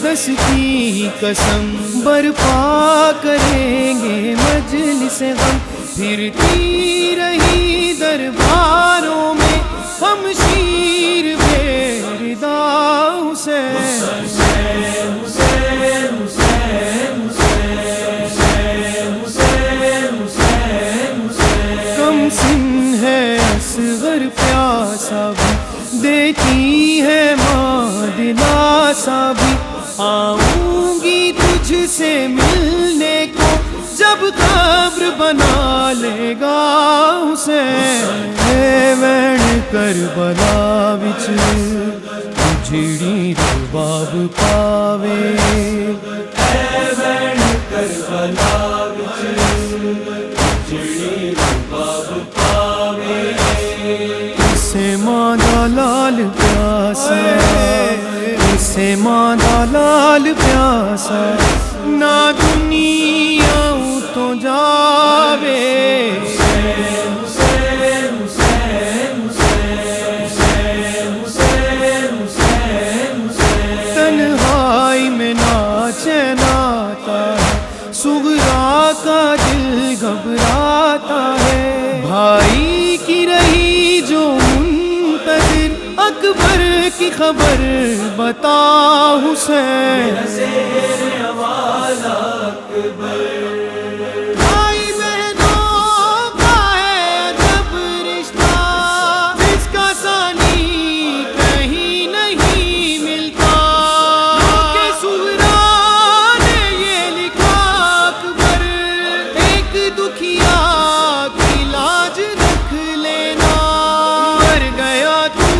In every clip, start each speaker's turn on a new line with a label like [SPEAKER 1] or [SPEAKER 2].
[SPEAKER 1] اقدس کی قسم برپا کریں گے مجلس غم، پھرتی رہی درباروں میں ہم شیر بے ردا حسین۔ کم سن ہے اصغر پیاسا بھی، دیتی ہے ماں دلاسا بھی، آؤں گی تجھ سے ملنے کو جب قبر بنا لے گا حسین۔ اے وین کربلا وچ اجڑی رباب پاوے، اے وین کربلا وچ اجڑی رباب پاوے، اسے ماں دا لال پیاسا، اسے ماں دا لال پیاسا، نہ دنیا تو جاوے۔ تنہائی میں ناچین آتا ہے، صغرا کا دل گھبراتا ہے، بھائی کی رہی جو منتظر اکبر کی خبر بتا حسین۔ بھائی بہنوں کا ہے عجب رشتہ، جس کا ثانی کہیں نہیں ملتا، کہ صغرا نے یہ لکھا اکبر ایک دکھیا کی لاج رکھ لینا، مر گیا تو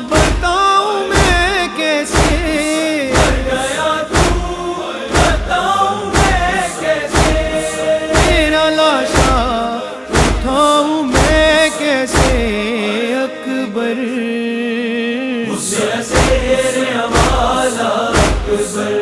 [SPEAKER 1] بتاؤں میں کیسے، مر گیا تو بتاؤں میں کیسے، تیرا لاشا اٹھاؤں میں کیسے اکبر، میرا شیر حوالہ اکبر،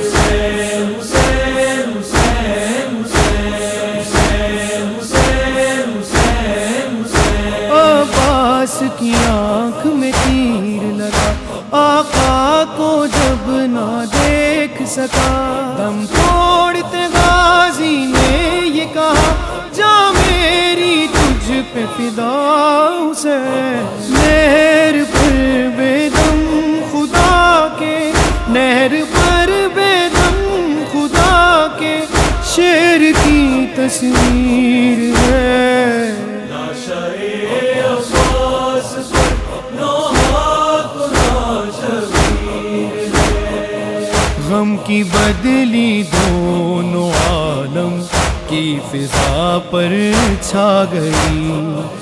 [SPEAKER 1] حسین حسین حسین حسین حسین حسین حسین۔ عباس کی آنکھ میں تیر لگا، آقا کو جب نہ دیکھ سکا، دم توڑتے غازی نے یہ کہا جا میری تجھ پہ فدا حسین۔ نہر پر بے دم خدا کے، نہر پر بے دم خدا کے، شیر کی تصویر ہے، غم کی بدلی دونوں عالم کی فضا پر چھا گئی،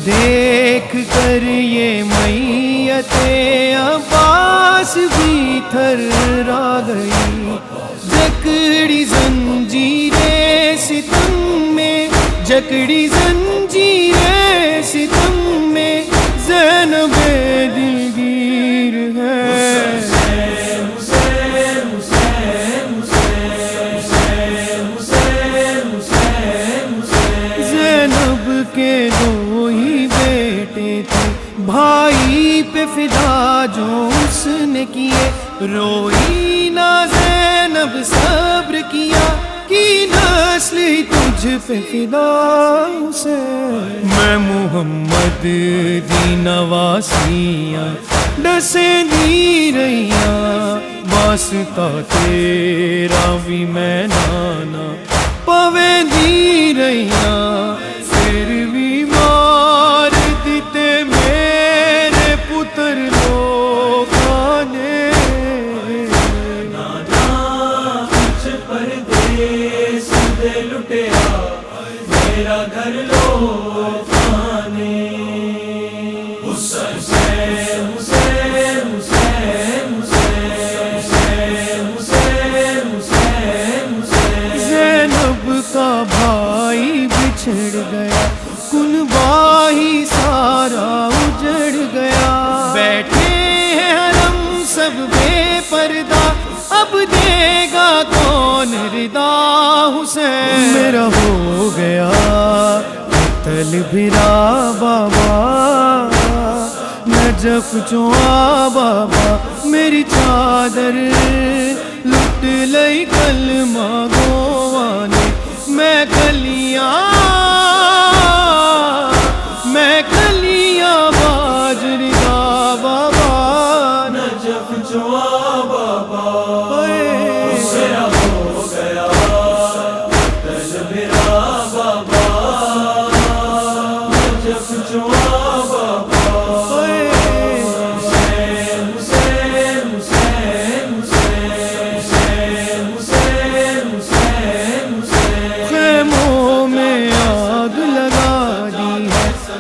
[SPEAKER 1] دیکھ کر یہ میت عباس بھی تھرا گئی، جکڑی زنجیریں ستم میں، جکڑی زنجیریں ستم میں، زینب دلگیر ہے۔ کے دو ہی بیٹے تھے، بھائی پہ فدا جو اس نے کیے، روئی نہ زینب صبر کیا، کی نسل ہی تجھ پہ فدا حسین۔ میں محمد دی نواسیاں ڈسیں دی رہیاں، واسطہ تیرا بھی میں نانا پویں دی رہیاں، پھر بھی مار دیتے میرے پتر لوگوں نے، نانا کچھ پردیس دے لٹیا میرا گھر لوگوں نے، حسین حسین حسین حسین حسین حسین حسین۔ زینب کا بھائی بچھڑ گیا، کنبہ ہی سارا اجڑ گیا، بیٹھے ہیں حرم سب بے پردہ، اب دے گا کون ردا حسین۔ میرا ہو گیا قتل بھرا بابا، نہ نجف چوا بابا میری چادر لٹ لئی کلمہ گواں نے میں کلیاں باجری دا بابا نجف چوا بابا میرا ہو گیا دل میرا بابا نجف چوا بابا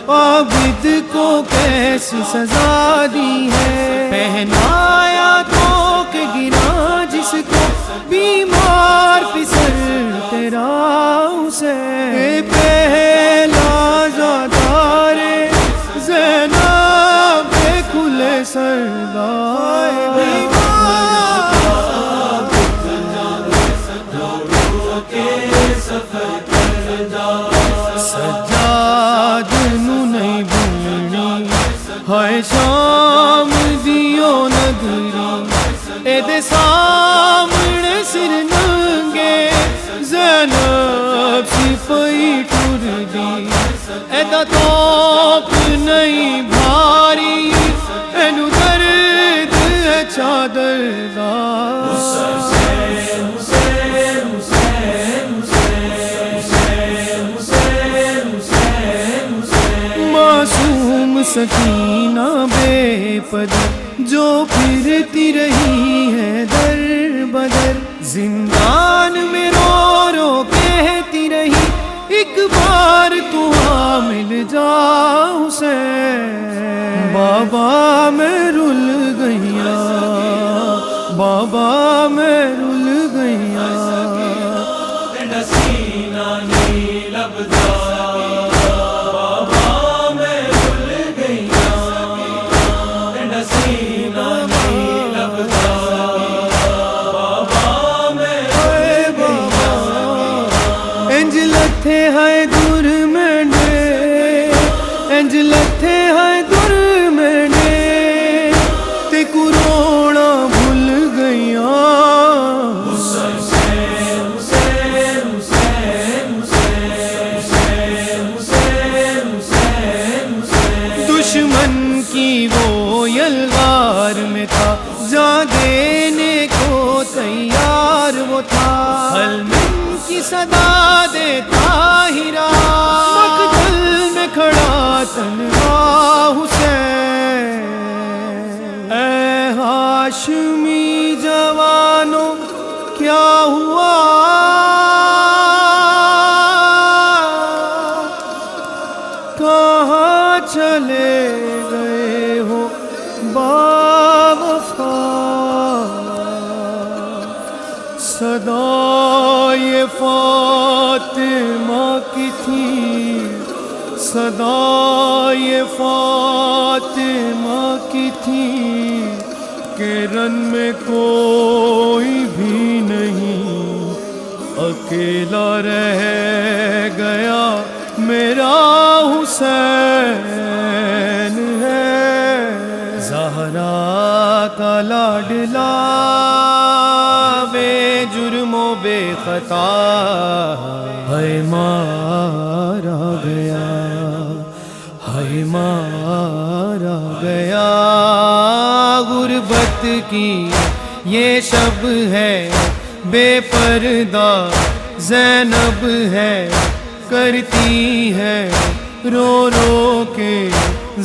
[SPEAKER 1] عابد کو کیسی سزا دی ہے پہنایا تو کہ گرا جس کو بیمار پسر تیرا اسے پہلا زادار زینب کھلے سردار سجاد نو نہیں بھولنی ہائے شام دیو نگری اے دے سامنے سر ننگے زینب سپاہی ٹر دی اے دا توپ نہیں بھاری اینو درد ہے چادر دا معصوم سکینہ بے پدر جو پھرتی رہی ہے در بدر زندان میں رو رو کہتی رہی ایک بار تو آ مل جا حسین بابا میں رل گیا بابا میں رل گیا سینہ نہیں لبدا لتھے ہے دور میں انج لتھے ہے دور میں تے کروڑا بھول گیا دشمن کی وہ یلغار میں تھا جان دینے کو تیار وہ تھا حلم کی صدا دیتا ہیرا مقتل میں کھڑا تنہا حسین اے ہاشمی جوانوں کیا ہوا کہاں چلے گئے ہو باوفا صدا یہ فاطمہ کی تھی صدا یہ فاطمہ کی تھی کہ رن میں کوئی بھی نہیں اکیلا رہ گیا میرا حسین ہے زہرا کا لاڈلا بے جرم و بے خطا ہے مارا گیا ہے مارا گیا غربت کی یہ شب ہے بے پردہ زینب ہے کرتی ہے رو رو کے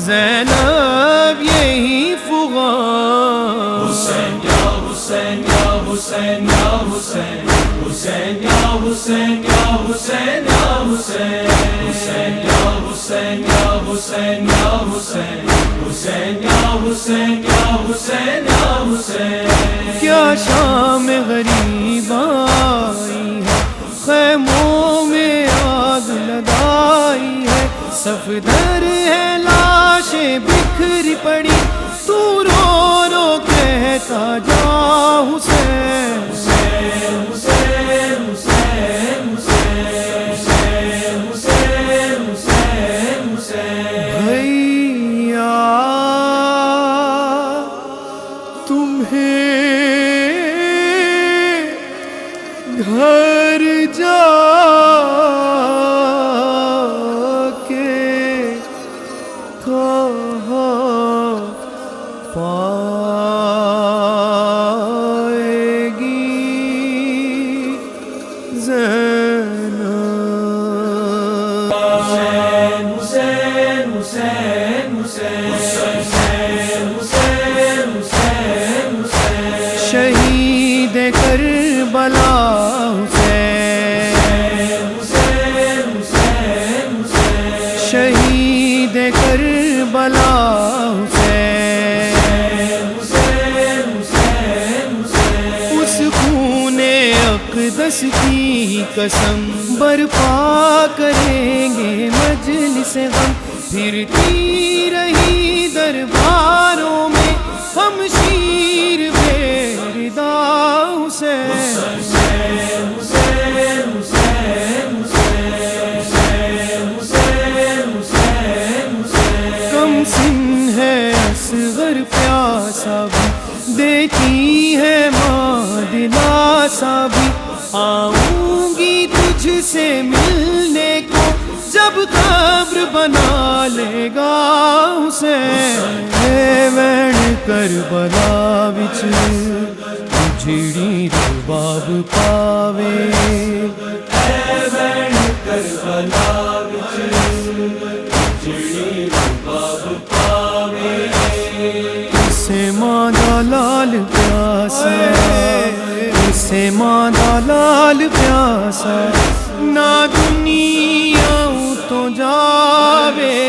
[SPEAKER 1] زینب یہی فغان حسین یا حسین یا حسین یا حسین حسین یا حسین یا حسین یا حسین حسین یا حسین یا حسین یا حسین حسین یا حسین یا حسین یا حسین کیا شام غریب آئی ہے خیموں میں آگ لگائی ہے صفدر ہے لاشیں بکھری پڑی تو رو رو کہتا جا حسین حسین حسین حسین حسین حسین حسین حسین بھیا
[SPEAKER 2] تمہیں گھر جا کے کہاں پائے گی زینب؟
[SPEAKER 1] حسین حسین حسین حسین حسین
[SPEAKER 2] شہید کربلا
[SPEAKER 1] حسین
[SPEAKER 2] شہید کربلا اس خون اقدس کی قسم برپا کریں گے مجلس غم، پھرتی رہی درباروں میں ہم شیر بیردا حسین۔ کم سن ہے اصغر پیاسا بھی، دیتی ہے ماں دلاسا بھی، آؤں گی تجھ سے ملنے کو جب قبر بنا لے گا حسین۔ اے وین کربلا وچ اجڑی رباب پاوے،
[SPEAKER 1] اے وین کربلا وچ اجڑی رباب پاوے،
[SPEAKER 2] اسے ماں دا لال پیاسا، اسے ماں دا لال پیاسا، نہ دنیا تو جاوے۔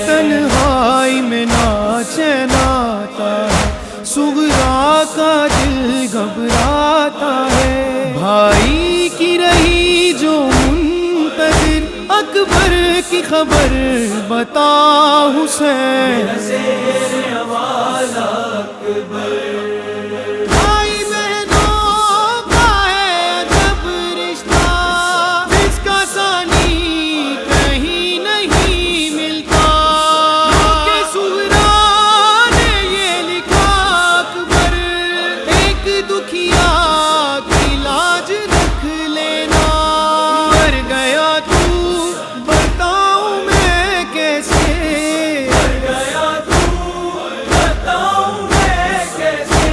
[SPEAKER 2] تنہائی میں ناچے ناتا ہے، صغرا کا دل گھبراتا ہے، بھائی کی رہی جو منتظر، اکبر کی خبر بتا حسین۔ بھائی بہنوں کا ہے جب رشتہ، جس کا ثانی کہیں نہیں ملتا، کہ صغرا نے یہ لکھا اکبر، ایک دکھیا کی لاج رکھ لینا، مر گیا تو بتاؤں میں کیسے،
[SPEAKER 1] مر گیا تو بتاؤں میں کیسے،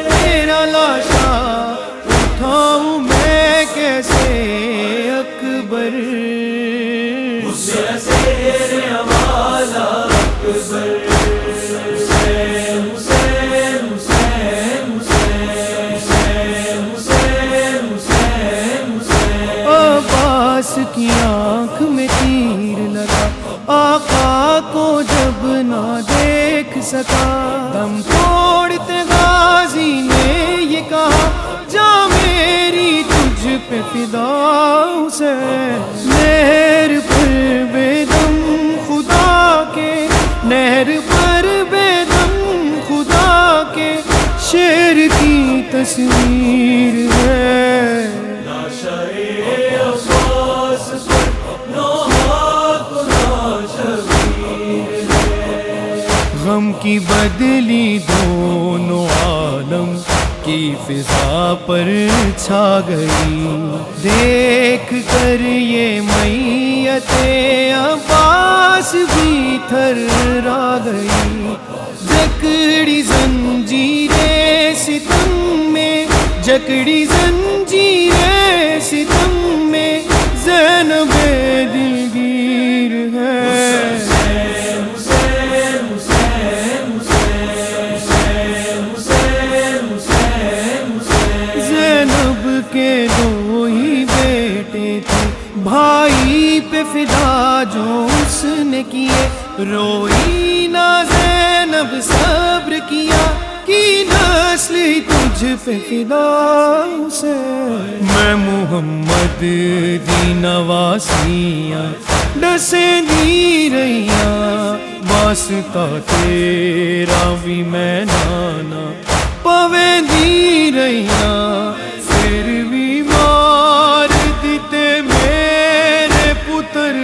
[SPEAKER 2] تیرا لاشا اٹھاؤں میں کیسے اکبر۔
[SPEAKER 1] میرا شیر حوالہ اکبر، حسین حسین حسین حسین حسین حسین۔
[SPEAKER 2] عباس کی آنکھ میں تیر لگا، آقا کو جب نہ دیکھ سکا، دم توڑتے غازی نے یہ کہا، جا میری تجھ پہ فدا حسین۔ نہر پر بے دم خدا کے، نہر پر بے دم خدا کے، شیر کی تصویر ہے، غم کی بدلی دونوں عالم کی فضا پر چھا گئی، دیکھ کر یہ میت عباس بھی تھرا گئی، جکڑی زنجیریں ستم میں، جکڑی زنجیریں ستم میں، زینب دلگیر ہے۔ زینب کے دو ہی بیٹے تھے، بھائی پہ فدا جو اس نے کیے، روئی نہ زینب صبر کیا، کی نسل ہی تجھ پہ فدا حسین۔ میں محمد دی نواسیاں ڈسیں دی رہیاں، واسطہ تیرا بھی میں نانا پویں دی رہیاں، پھر بھی مار دیتے میرے پتر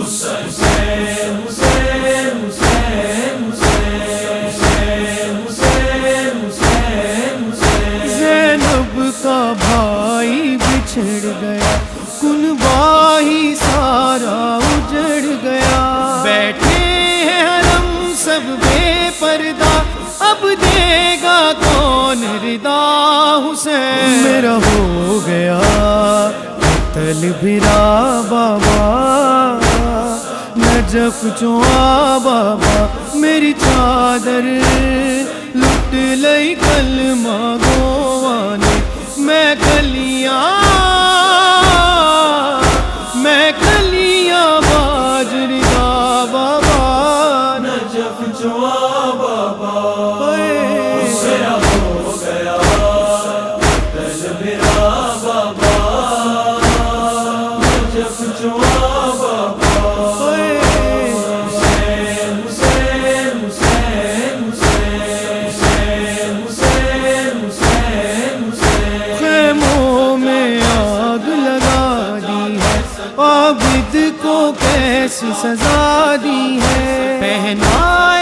[SPEAKER 1] حسین حسین حسین حسین حسین حسین حسین
[SPEAKER 2] زینب کا بھائی بچھڑ گیا، کنبہ ہی سارا اجڑ گیا، بیٹھے ہیں حرم سب بے پردہ، اب دے گا کون ردا؟ حسین میرا ہو گیا قتل بھرا بابا، نجف چوا بابا، میری چادر لٹ لئی کلمہ گواں نے، میں کلیاں باجری دا بابا،
[SPEAKER 1] نجف جوا بابا
[SPEAKER 2] میرا
[SPEAKER 1] ہو گیا قتل بھرا بابا، نجف جوا بابا حسین حسین حسین حسین حسین حسین حسین
[SPEAKER 2] خیموں میں آگ لگا دی ہے، عابد کو کیسی سزا دی ہے، پہنائے